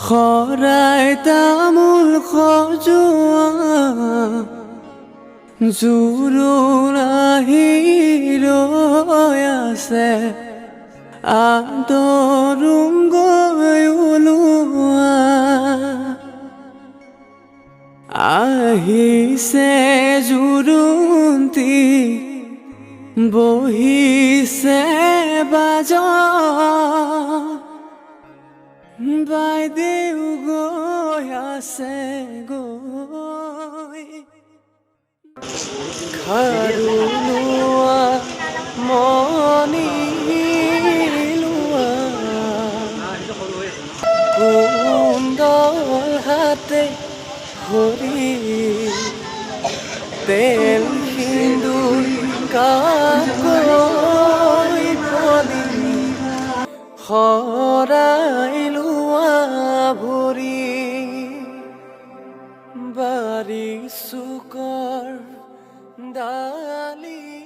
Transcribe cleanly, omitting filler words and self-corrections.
শৰাই তামোল সজোৱা জোৰোণ আহি ৰৈ আছে আদৰুম গৈ ওলোৱা আহিছে জোৰোণটি বহিছে বাজা বাইদেউ গৈ আছে গৈ খাৰু লোৱা মণি লোৱা কুণ্ডল হাতে ধৰি তেল সিন্দুৰ কাকৈ পলি শৰাই লোৱা ভৰি বাৰী চুকৰ ডালি